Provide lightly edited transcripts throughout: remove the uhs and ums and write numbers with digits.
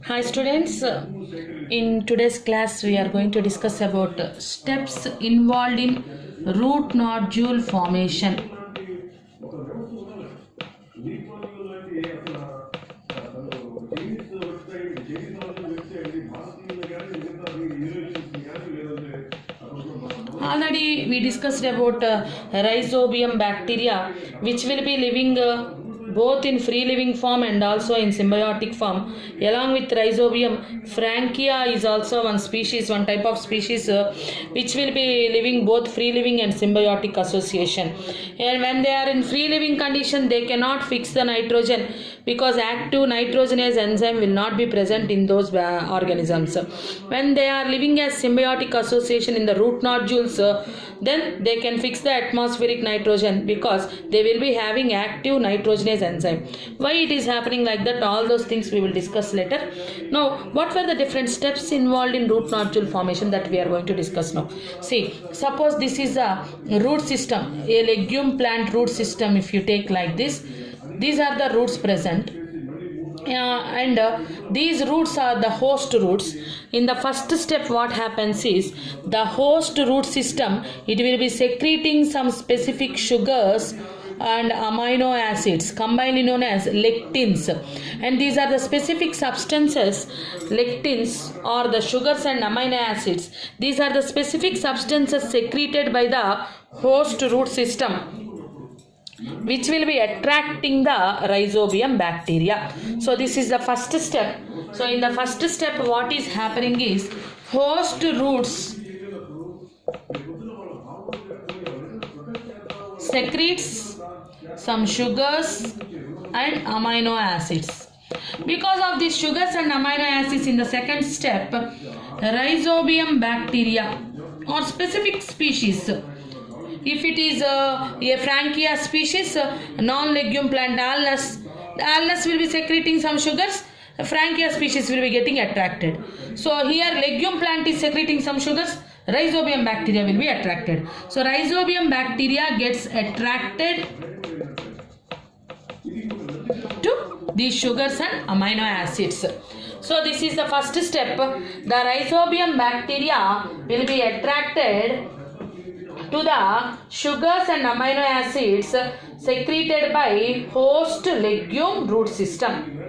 Hi students, in today's class we are going to discuss about steps involved in root nodule formation. Already we discussed about rhizobium bacteria, which will be living both in free living form and also in symbiotic form. Along with rhizobium, Frankia is also one type of species which will be living both free living and symbiotic association. And when they are in free living condition, they cannot fix the nitrogen because active nitrogenase enzyme will not be present in those organisms. When they are living as symbiotic association in the root nodules, then they can fix the atmospheric nitrogen because they will be having active nitrogenase enzyme. Why it is happening like that, all those things we will discuss later. Now, what were the different steps involved in root nodule formation that we are going to discuss now? See, suppose this is a root system, a legume plant root system. If you take like this, these are the roots present. These roots are the host roots. In the first step, what happens is the host root system, it will be secreting some specific sugars and amino acids combined known as lectins, and these are the specific substances. Lectins or the sugars and amino acids, these are the specific substances secreted by the host root system which will be attracting the rhizobium bacteria. So this is the first step. So in the first step, what is happening is host roots secretes some sugars and amino acids. Because of these sugars and amino acids, in the second step, rhizobium bacteria or specific species, if it is a Frankia species, non-legume plant Alnus, the Alnus will be secreting some sugars, the Frankia species will be getting attracted. So here legume plant is secreting some sugars, rhizobium bacteria will be attracted. So rhizobium bacteria gets attracted to these sugars and amino acids. So this is the first step. The rhizobium bacteria will be attracted to the sugars and amino acids secreted by host legume root system.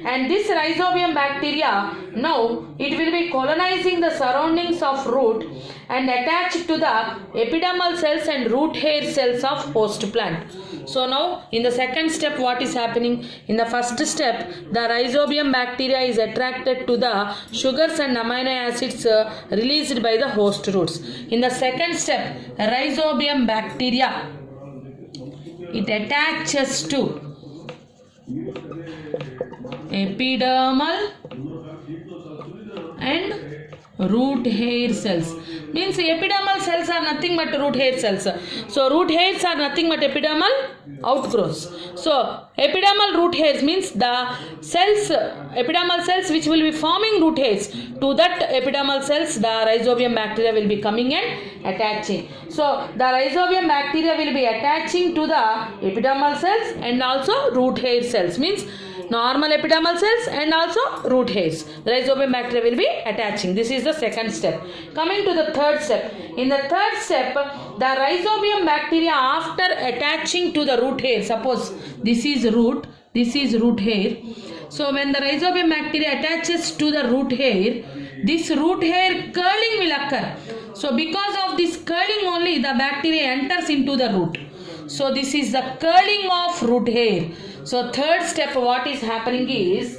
And this rhizobium bacteria, now it will be colonizing the surroundings of root and attached to the epidermal cells and root hair cells of host plant. So now in the second step, what is happening? In the first step, the rhizobium bacteria is attracted to the sugars and amino acids released by the host roots. In the second step, rhizobium bacteria, it attaches to epidermal and root hair cells. Means epidermal cells are nothing but root hair cells. So root hairs are nothing but epidermal outgrowths. So epidermal root hairs means the cells, epidermal cells which will be forming root hairs. To that epidermal cells, the rhizobium bacteria will be coming and attaching. So the rhizobium bacteria will be attaching to the epidermal cells and also root hair cells. Means normal epidermal cells and also root hairs. The rhizobium bacteria will be attaching. This is the second step. Coming to the third step. In the third step, the rhizobium bacteria, after attaching to the root hair, suppose this is root, this is root hair. So when the rhizobium bacteria attaches to the root hair, this root hair curling will occur. So because of this curling only, the bacteria enters into the root. So this is the curling of root hair. So third step, what is happening is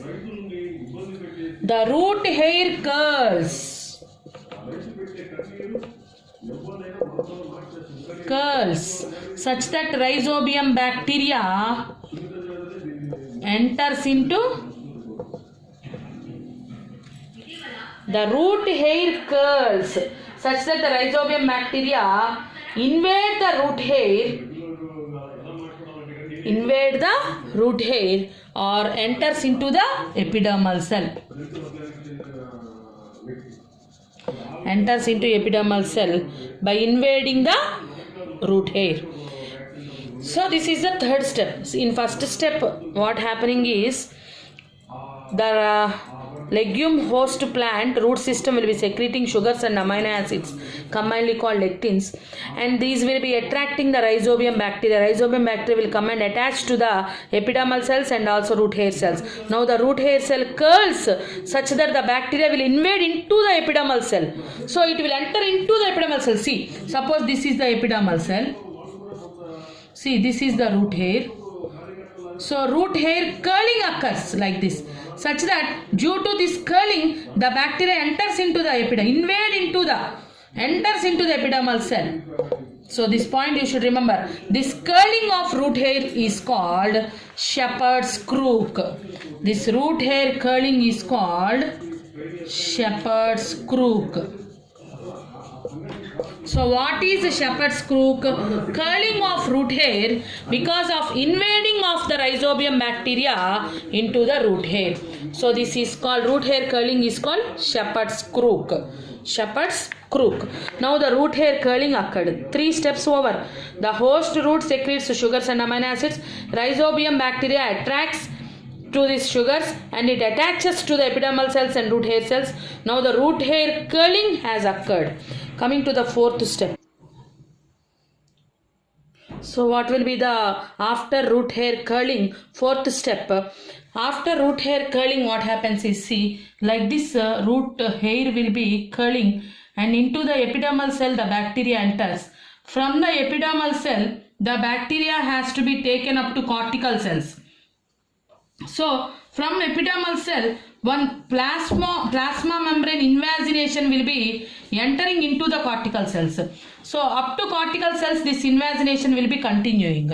the root hair curls such that rhizobium bacteria enters into the root hair curls such that the rhizobium bacteria invade the root hair or enters into the epidermal cell. Enters into epidermal cell by invading the root hair. So this is the third step. In first step, what happening is the legume host plant root system will be secreting sugars and amino acids commonly called lectins, and these will be attracting the rhizobium bacteria. Rhizobium bacteria will come and attach to the epidermal cells and also root hair cells. Now the root hair cell curls such that the bacteria will invade into the epidermal cell. So it will enter into the epidermal cell. See, suppose this is the epidermal cell. See, this is the root hair. So root hair curling occurs like this, such that due to this curling, the bacteria enters into the enters into the epidermal cell. So this point you should remember. This curling of root hair is called shepherd's crook. This root hair curling is called shepherd's crook. So what is the shepherd's crook? Curling of root hair because of invading of the rhizobium bacteria into the root hair. So this is called, root hair curling is called shepherd's crook. Shepherd's crook. Now the root hair curling occurred. 3 steps over. The host root secretes sugars and amino acids. Rhizobium bacteria attracts to these sugars and it attaches to the epidermal cells and root hair cells. Now the root hair curling has occurred. Coming to the 4th step. So what will be the after root hair curling? 4th step. After root hair curling, what happens is, see, like this root hair will be curling and into the epidermal cell the bacteria enters. From the epidermal cell, the bacteria has to be taken up to cortical cells. So from epidermal cell, one plasma membrane invagination will be entering into the cortical cells. So up to cortical cells, this invagination will be continuing.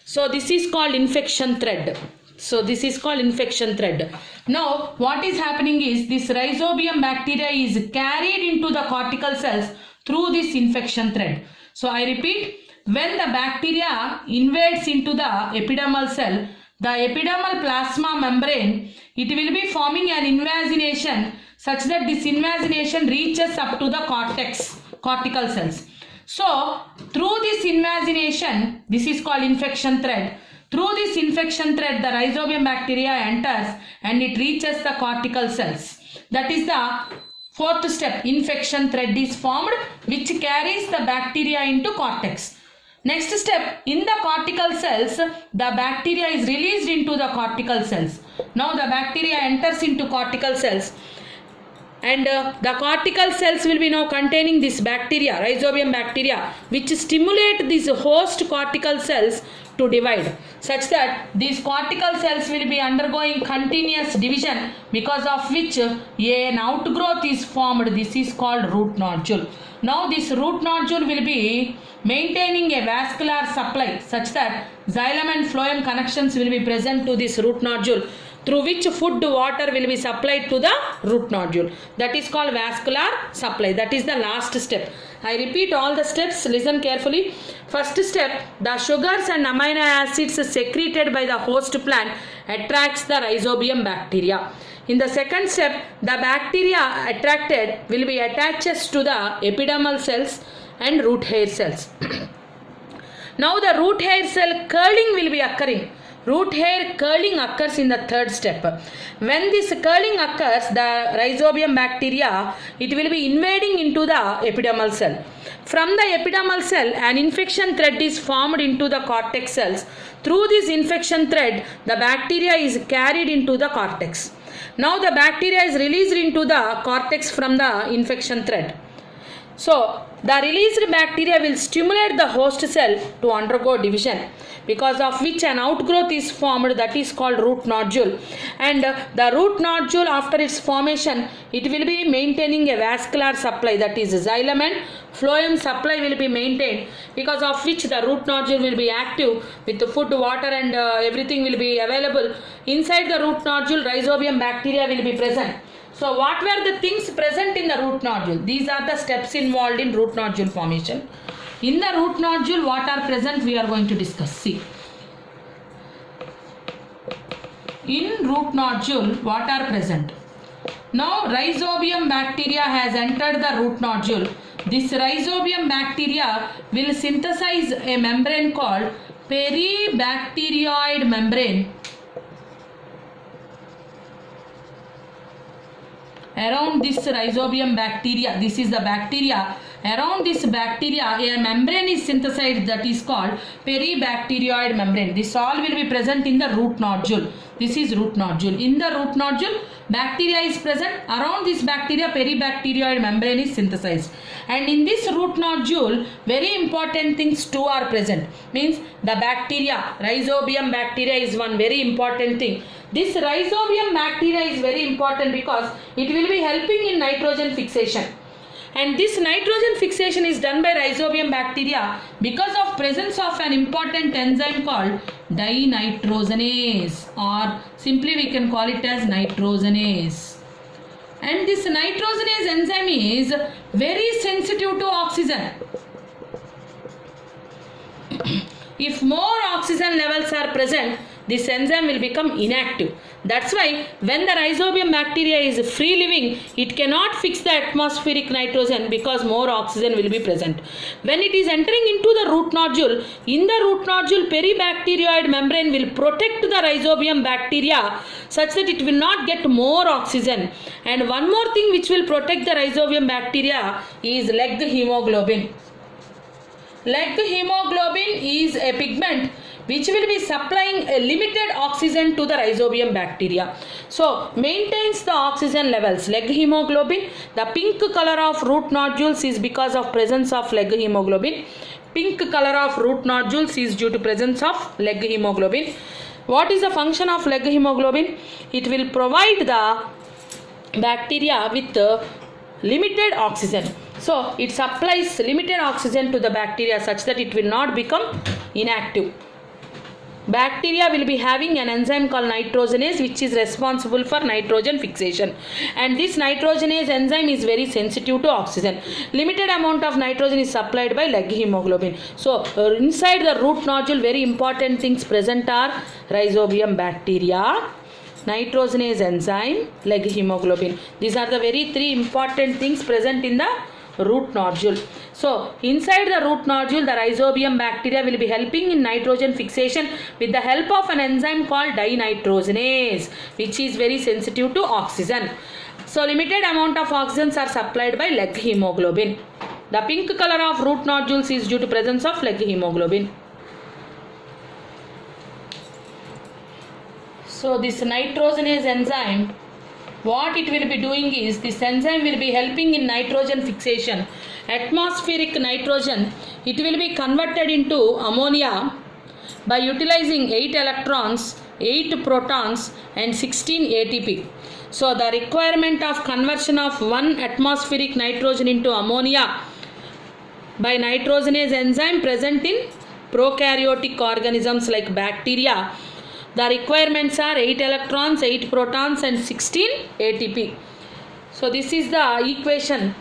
So this is called infection thread. So this is called infection thread. Now what is happening is, this rhizobium bacteria is carried into the cortical cells through this infection thread. So I repeat, when the bacteria invades into the epidermal cell, the epidermal plasma membrane, it will be forming an invagination such that this invagination reaches up to the cortical cells. So through this invagination, this is called infection thread. Through this infection thread, the rhizobium bacteria enters and it reaches the cortical cells. That is the 4th step. Infection thread is formed which carries the bacteria into cortex. Next step, in the cortical cells, the bacteria is released into the cortical cells. Now the bacteria enters into cortical cells and the cortical cells will be now containing this bacteria, rhizobium bacteria, which stimulate these host cortical cells to divide, such that these cortical cells will be undergoing continuous division, because of which an outgrowth is formed. This is called root nodule. Now this root nodule will be maintaining a vascular supply such that xylem and phloem connections will be present to this root nodule, through which food water will be supplied to the root nodule. That is called vascular supply. That is the last step. I repeat all the steps, listen carefully. First step, the sugars and amino acids secreted by the host plant attracts the rhizobium bacteria. In the second step, the bacteria attracted will be attached to the epidermal cells and root hair cells. Now the root hair cell curling will be occurring. Root hair curling occurs in the 3rd step. When this curling occurs, the rhizobium bacteria, it will be invading into the epidermal cell. From the epidermal cell, an infection thread is formed into the cortex cells. Through this infection thread, the bacteria is carried into the cortex. Now the bacteria is released into the cortex from the infection thread. So the released bacteria will stimulate the host cell to undergo division, because of which an outgrowth is formed, that is called root nodule. And the root nodule, after its formation, it will be maintaining a vascular supply, that is xylem and phloem supply will be maintained, because of which the root nodule will be active with the food, water and everything will be available. Inside the root nodule, rhizobium bacteria will be present. So what were the things present in the root nodule? These are the steps involved in root nodule formation. In the root nodule, what are present, we are going to discuss. See, in root nodule, what are present? Now rhizobium bacteria has entered the root nodule. This rhizobium bacteria will synthesize a membrane called peribacterioid membrane. around this rhizobium bacteria, this is the bacteria, around this bacteria a membrane is synthesized that is called peribacterioid membrane. This all will be present in the root nodule. This is root nodule. In the root nodule, bacteria is present. Around this bacteria, peribacterioid membrane is synthesized. And in this root nodule, very important things too are present. Means the bacteria, rhizobium bacteria is one very important thing. This rhizobium bacteria is very important because it will be helping in nitrogen fixation. And this nitrogen fixation is done by rhizobium bacteria because of presence of an important enzyme called dinitrogenase, or simply we can call it as nitrogenase. And this nitrogenase enzyme is very sensitive to oxygen. If more oxygen levels are present, this enzyme will become inactive. That's why when the rhizobium bacteria is free living, it cannot fix the atmospheric nitrogen because more oxygen will be present. When it is entering into the root nodule, in the root nodule peribacterioid membrane will protect the rhizobium bacteria such that it will not get more oxygen. And one more thing which will protect the rhizobium bacteria is leg hemoglobin. Leg hemoglobin is a pigment which will be supplying a limited oxygen to the rhizobium bacteria. So, maintains the oxygen levels. Leg hemoglobin, the pink color of root nodules is because of presence of leg hemoglobin. Pink color of root nodules is due to presence of leg hemoglobin. What is the function of leg hemoglobin? It will provide the bacteria with limited oxygen. So, it supplies limited oxygen to the bacteria such that it will not become inactive. Bacteria will be having an enzyme called nitrogenase which is responsible for nitrogen fixation, and this nitrogenase enzyme is very sensitive to oxygen. Limited amount of nitrogen is supplied by leg hemoglobin. So inside the root nodule very important things present are rhizobium bacteria, nitrogenase enzyme, leg hemoglobin. These are the very three important things present in the root nodule. So inside the root nodule the rhizobium bacteria will be helping in nitrogen fixation with the help of an enzyme called dinitrogenase which is very sensitive to oxygen. So limited amount of oxygens are supplied by leg hemoglobin. The pink color of root nodules is due to presence of leg hemoglobin. So this nitrogenase enzyme, what it will be doing is this enzyme will be helping in nitrogen fixation. Atmospheric nitrogen, it will be converted into ammonia by utilizing 8 electrons, 8 protons and 16 ATP. So the requirement of conversion of 1 atmospheric nitrogen into ammonia by nitrogenase enzyme present in prokaryotic organisms like bacteria. The requirements are 8 electrons, 8 protons and 16 ATP. So this is the equation.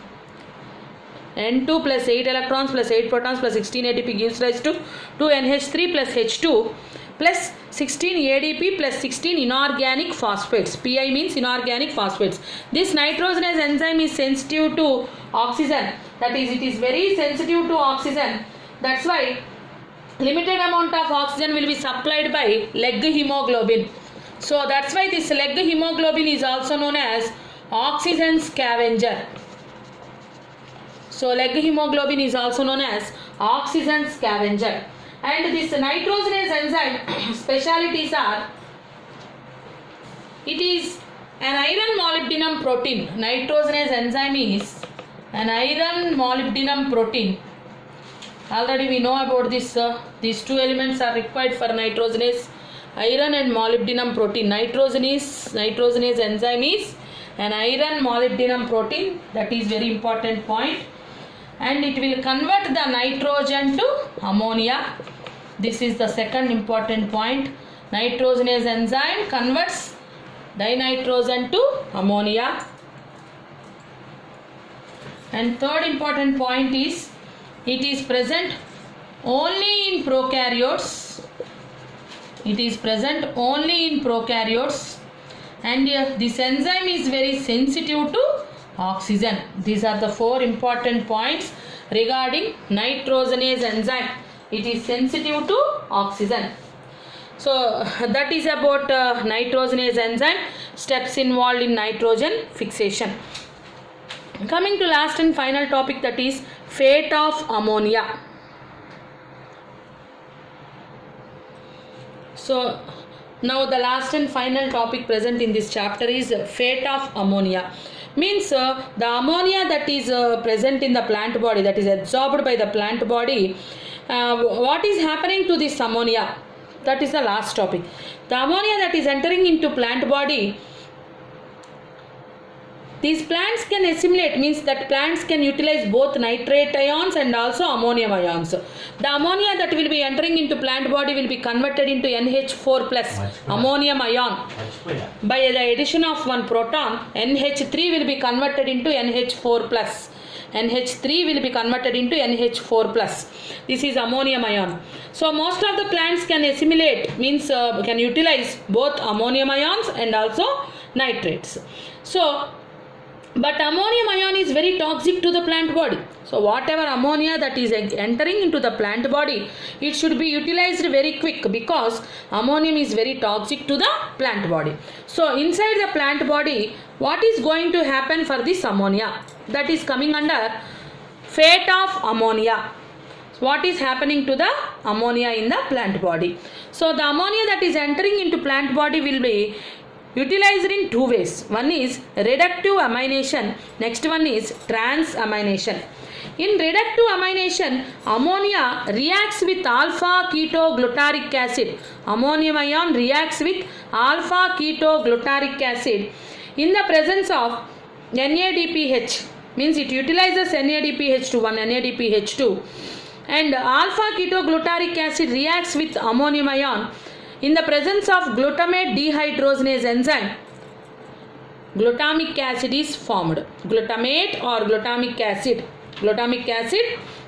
N2 plus 8 electrons plus 8 protons plus 16 ATP gives rise to 2NH3 plus H2 plus 16 ADP plus 16 inorganic phosphates. Pi means inorganic phosphates. This nitrogenase enzyme is sensitive to oxygen. That is, it is very sensitive to oxygen. That's why limited amount of oxygen will be supplied by leg hemoglobin. So that's why this leg hemoglobin is also known as oxygen scavenger. So leg hemoglobin is also known as oxygen scavenger. And this nitrogenase enzyme specialities are, it is an iron molybdenum protein. Nitrogenase enzyme is an iron molybdenum protein. Already we know about this. These two elements are required for nitrogenase, iron and molybdenum protein. Nitrogenase enzyme is an iron molybdenum protein. That is very important point. And it will convert the nitrogen to ammonia. This is the second important point. Nitrogenase enzyme converts dinitrogen to ammonia. And third important point is, it is present only in prokaryotes. It is present only in prokaryotes, and this enzyme is very sensitive to oxygen. These are the 4 important points regarding nitrogenase enzyme. It is sensitive to oxygen. So that is about nitrogenase enzyme. steps involved in nitrogen fixation. Coming to last and final topic, that is fate of ammonia. So now the last and final topic present in this chapter is fate of ammonia. Means the ammonia that is present in the plant body, that is absorbed by the plant body, what is happening to this ammonia? That is the last topic. The ammonia that is entering into plant body, these plants can assimilate, means that plants can utilize both nitrate ions and also ammonium ions. The ammonia that will be entering into plant body will be converted into NH4 plus ammonium ion. By the addition of one proton, NH3 will be converted into NH4 plus. NH3 will be converted into NH4 plus. This is ammonium ion. So most of the plants can assimilate, means can utilize both ammonium ions and also nitrates. So but ammonium ion is very toxic to the plant body. So whatever ammonia that is entering into the plant body, it should be utilized very quick, because ammonium is very toxic to the plant body. So inside the plant body, what is going to happen for this ammonia? That is coming under fate of ammonia. What is happening to the ammonia in the plant body? So the ammonia that is entering into plant body will be utilized in two ways. One is reductive amination, next one is transamination. In reductive amination, ammonia reacts with alpha ketoglutaric acid. Ammonium ion reacts with alpha ketoglutaric acid in the presence of NADPH, means it utilizes NADPH to 1 NADPH2, and alpha ketoglutaric acid reacts with ammonium ion in the presence of glutamate dehydrogenase enzyme. Glutamic acid is formed. Glutamate or glutamic acid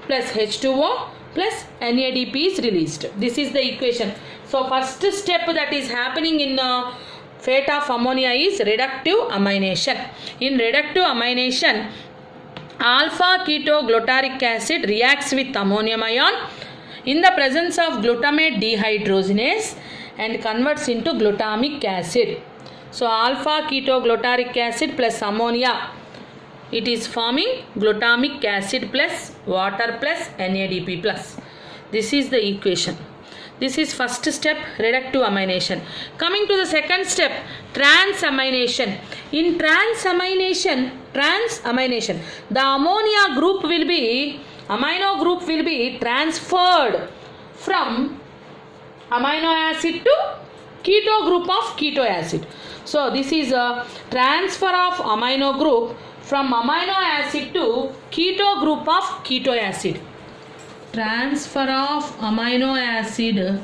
plus H2O plus NADP is released. This is the equation. So first step that is happening in fate of ammonia is reductive amination. In reductive amination, alpha ketoglutaric acid reacts with ammonium ion in the presence of glutamate dehydrogenase and converts into glutamic acid. So alpha ketoglutaric acid plus ammonia, it is forming glutamic acid plus water plus NADP plus. This is the equation. This is first step, reductive amination. Coming to the second step, transamination. In transamination, the ammonia group will be, amino group will be transferred from amino acid to keto group of keto acid. So this is a transfer of amino group from amino acid to keto group of keto acid. Transfer of amino acid,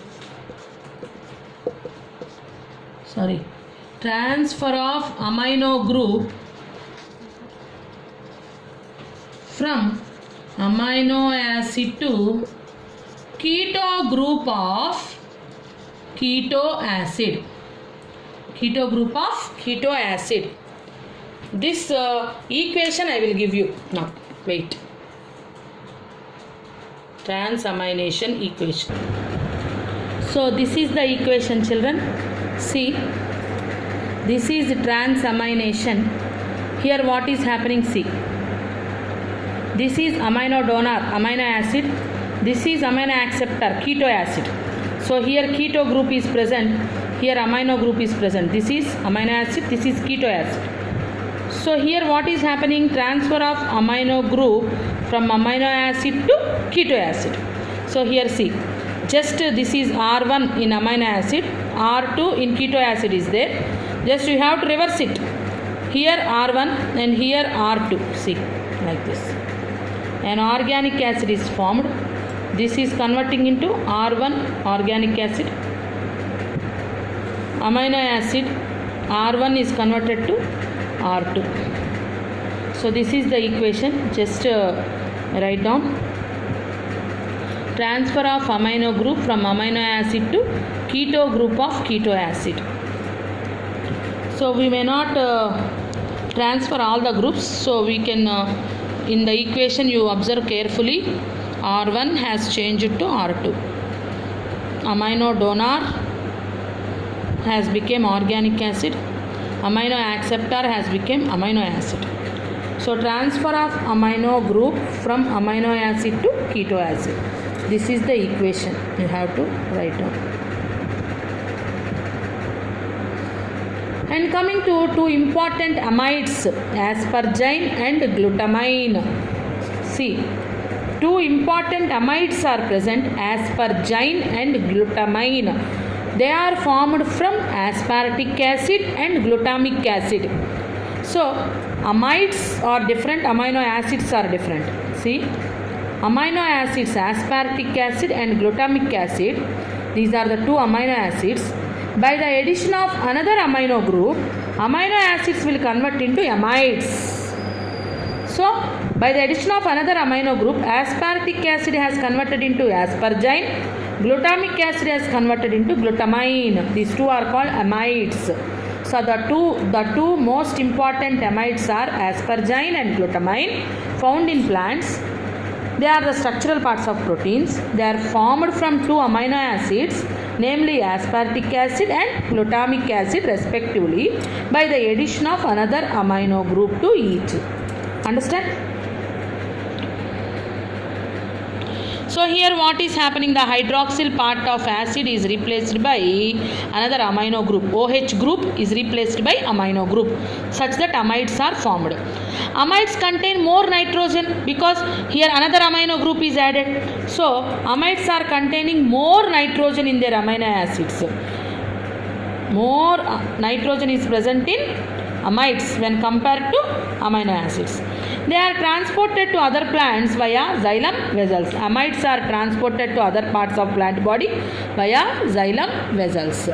transfer of amino group from amino acid to keto group of keto acid. Keto group of keto acid. This equation I will give you now. Wait. Transamination equation. So this is the equation, children. See, this is transamination. Here what is happening? See, this is amino donor, amino acid. This is amino acceptor, keto acid. So here keto group is present, here amino group is present. This is amino acid, this is keto acid. So here what is happening? Transfer of amino group from amino acid to keto acid. So here see, just this is R1 in amino acid, R2 in keto acid is there. Just you have to reverse it. Here R1 and here R2. See, like this. An organic acid is formed. This is converting into R1 organic acid. Amino acid R1 is converted to R2. So this is the equation. Just write down. Transfer of amino group from amino acid to keto group of keto acid. So we may not transfer all the groups. So we can in the equation you observe carefully. R1 has changed to R2. Amino donor has become organic acid. amino acceptor has become amino acid. So transfer of amino group from amino acid to keto acid. This is the equation you have to write down. And coming to two important amides, asparagine and glutamine. See, two important amides are present, asparagine and glutamine. They are formed from aspartic acid and glutamic acid. So amides are different, amino acids are different. See, amino acids, aspartic acid and glutamic acid, these are the two amino acids. By the addition of another amino group, amino acids will convert into amides. So by the addition of another amino group, aspartic acid has converted into asparagine, glutamic acid has converted into glutamine. These two are called amides. So the two most important amides are asparagine and glutamine, found in plants. They are the structural parts of proteins. They are formed from two amino acids, namely aspartic acid and glutamic acid respectively, by the addition of another amino group to each. Understand? So here what is happening, the hydroxyl part of acid is replaced by another amino group. OH group is replaced by amino group, such that amides are formed. Amides contain more nitrogen because here another amino group is added. So amides are containing more nitrogen in their amino acids. More nitrogen is present in amides when compared to amino acids. They are transported to other plants via xylem vessels. Amides are transported to other parts of plant body via xylem vessels.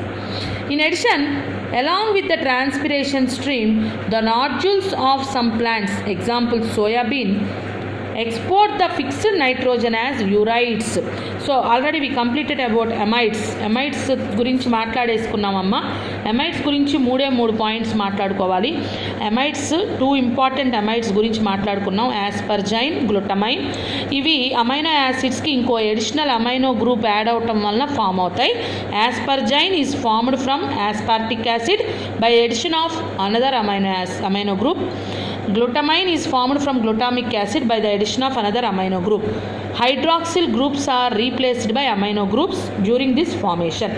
In addition, along with the transpiration stream, the nodules of some plants, example soybean, export the fixed nitrogen as urides. So already we completed about amides. Amides గురించి మాట్లాడేసుకున్నామమ్మా. amides గురించి మూడు points మాట్లాడుకోవాలి. amides two important amides గురించి మాట్లాడుకున్నాం, asparagine, glutamine. ఇవి amino యాసిడ్స్కి ఇంకో additional amino group add అవటం వలన ఫామ్ అవుతాయి. asparagine is formed from aspartic acid by addition of another amino group. Glutamine is formed from glutamic acid by the addition of another amino group. Hydroxyl groups are replaced by amino groups during this formation.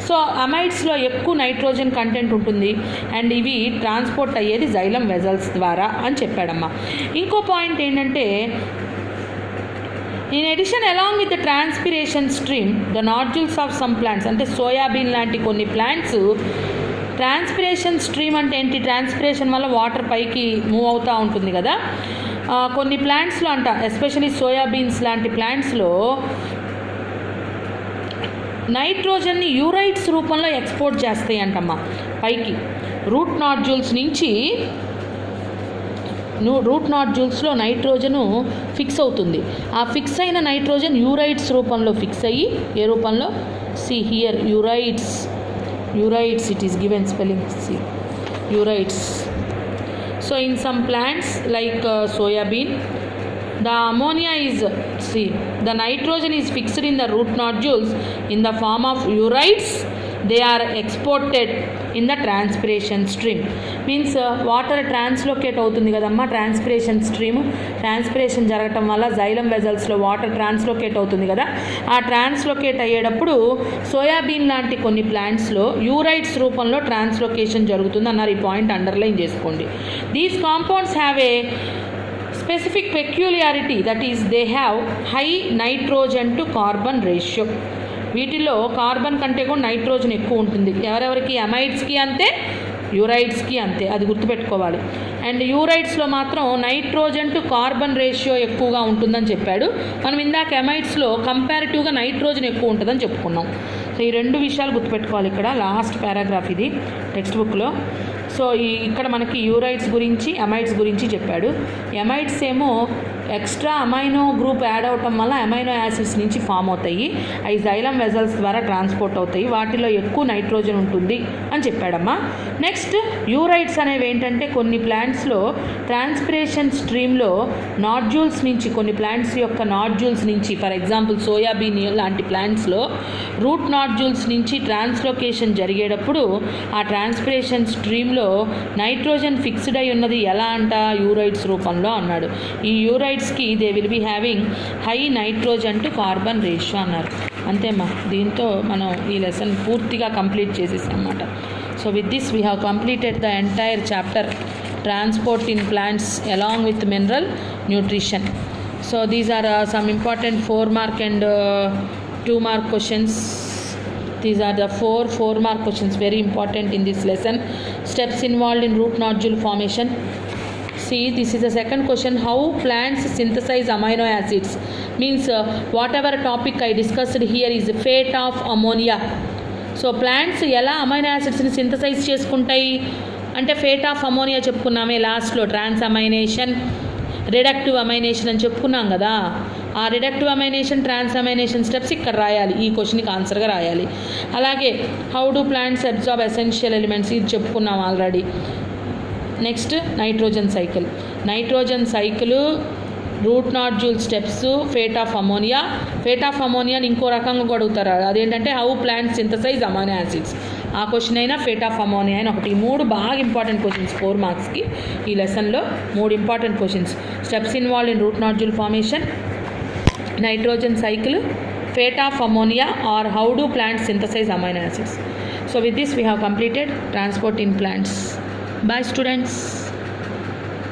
So అమైడ్స్లో ఎక్కువ nitrogen content ఉంటుంది and ఇవి transport అయ్యేది xylem vessels ద్వారా అని చెప్పాడమ్మా. ఇంకో point ఏంటంటే, in addition along with the transpiration stream the nodules of some plants, అంటే సోయాబీన్ లాంటి కొన్ని ప్లాంట్స్ ట్రాన్స్పిరేషన్ స్ట్రీమ్ అంటే ఏంటి, ట్రాన్స్పిరేషన్ వల్ల వాటర్ పైకి మూవ్ అవుతూ ఉంటుంది కదా. కొన్ని ప్లాంట్స్లో అంట, ఎస్పెషలీ సోయాబీన్స్ లాంటి ప్లాంట్స్లో నైట్రోజన్ని యూరైడ్స్ రూపంలో ఎక్స్పోర్ట్ చేస్తాయి అంటమ్మా పైకి. రూట్ నాడ్యూల్స్లో నైట్రోజను ఫిక్స్ అవుతుంది. ఆ ఫిక్స్ అయిన నైట్రోజన్ యూరైడ్స్ రూపంలో ఫిక్స్ అయ్యి, ఏ రూపంలో, see here ureides, it is given spelling, see, urides. So in some plants like soybean, the ammonia is, see, the nitrogen is fixed in the root nodules in the form of urides. They are exported in the transpiration stream. Means water translocate అవుతుంది కదమ్మా, transpiration stream, transpiration జరగటం వల్ల xylem వెజల్స్లో water translocate అవుతుంది కదా. ఆ translocate అయ్యేటప్పుడు soybean లాంటి కొన్ని ప్లాంట్స్లో యూరైడ్స్ రూపంలో ట్రాన్స్లోకేషన్ జరుగుతుంది అన్నారు. ఈ పాయింట్ అండర్లైన్ చేసుకోండి. These compounds have a specific peculiarity, that is they have high nitrogen to carbon ratio. వీటిలో కార్బన్ కంటే కూడా నైట్రోజన్ ఎక్కువ ఉంటుంది. ఎవరెవరికి, అమైడ్స్కి అంతే, యూరైడ్స్కి అంతే, అది గుర్తుపెట్టుకోవాలి. అండ్ యూరైడ్స్లో మాత్రం నైట్రోజన్ టు కార్బన్ రేషియో ఎక్కువగా ఉంటుందని చెప్పాడు. మనం ఇందాక అమైడ్స్లో కంపారిటివ్గా నైట్రోజన్ ఎక్కువ ఉంటుందని చెప్పుకున్నాం. సో ఈ రెండు విషయాలు గుర్తుపెట్టుకోవాలి. ఇక్కడ లాస్ట్ పారాగ్రాఫ్ ఇది టెక్స్ట్ బుక్లో. సో ఇక్కడ మనకి యూరైడ్స్ గురించి, అమైడ్స్ గురించి చెప్పాడు. అమైడ్స్ ఏమో ఎక్స్ట్రా అమైనో గ్రూప్ యాడ్ అవటం వల్ల అమైనో యాసిడ్స్ నుంచి ఫామ్ అవుతాయి, అవి జైలం వెజల్స్ ద్వారా ట్రాన్స్పోర్ట్ అవుతాయి, వాటిలో ఎక్కువ నైట్రోజన్ ఉంటుంది అని చెప్పాడమ్మా. నెక్స్ట్ యూరైడ్స్ అనేవి ఏంటంటే కొన్ని ప్లాంట్స్లో ట్రాన్స్పిరేషన్ స్ట్రీమ్లో నాడ్యూల్స్ నుంచి, కొన్ని ప్లాంట్స్ యొక్క నాడ్యూల్స్ నుంచి, ఫర్ ఎగ్జాంపుల్ సోయాబీన్ లాంటి ప్లాంట్స్లో రూట్ నాడ్యూల్స్ నుంచి ట్రాన్స్లోకేషన్ జరిగేటప్పుడు ఆ ట్రాన్స్పిరేషన్ స్ట్రీమ్లో నైట్రోజన్ ఫిక్స్డ్ అయి ఉన్నది ఎలా అంట, యూరైడ్స్ రూపంలో అన్నాడు. ఈ యూరైడ్స్కి they will be having high nitrogen to carbon ratio అన్నారు. అంతేమ్మా, దీంతో మనం ఈ లెసన్ పూర్తిగా కంప్లీట్ చేసేసాం అన్నమాట. So with this we have completed the entire chapter transport in plants along with mineral nutrition. So these are some important 4 mark and 2 mark questions. These are the 4 mark questions, very important in this lesson. Steps involved in root nodule formation. See, this is the second question. How plants synthesize amino acids? Means whatever topic I discussed here is fate of ammonia. So plants ఎలా amino యాసిడ్స్ని synthesise చేసుకుంటాయి అంటే fate of ammonia చెప్పుకున్నామే లాస్ట్లో, ట్రాన్స్ amination, reductive amination అని చెప్పుకున్నాం కదా. ఆ reductive amination, transamination steps ఇక్కడ రాయాలి, ఈ క్వశ్చన్కి ఆన్సర్గా రాయాలి. అలాగే how do plants absorb essential elements, ఇది చెప్పుకున్నాం already. Next nitrogen cycle, nitrogen cycle, root nodule steps, fate of ammonia. Fate of అమోనియాని ఇంకో రకంగా కూడా అడుగుతారు, అదేంటంటే how plants synthesise amino acids. ఆ క్వశ్చన్ అయినా ఫేట్ ఆఫ్ అమోనియా అయినా ఒకటి. 3 బాగా ఇంపార్టెంట్ క్వశ్చన్స్ 4 మార్క్స్కి. ఈ లెసన్లో 3 important questions: steps involve in root nodule formation, nitrogen cycle, fate of ammonia or how do plants synthesise amino acids. So with this we have completed transport in plants. Bye students.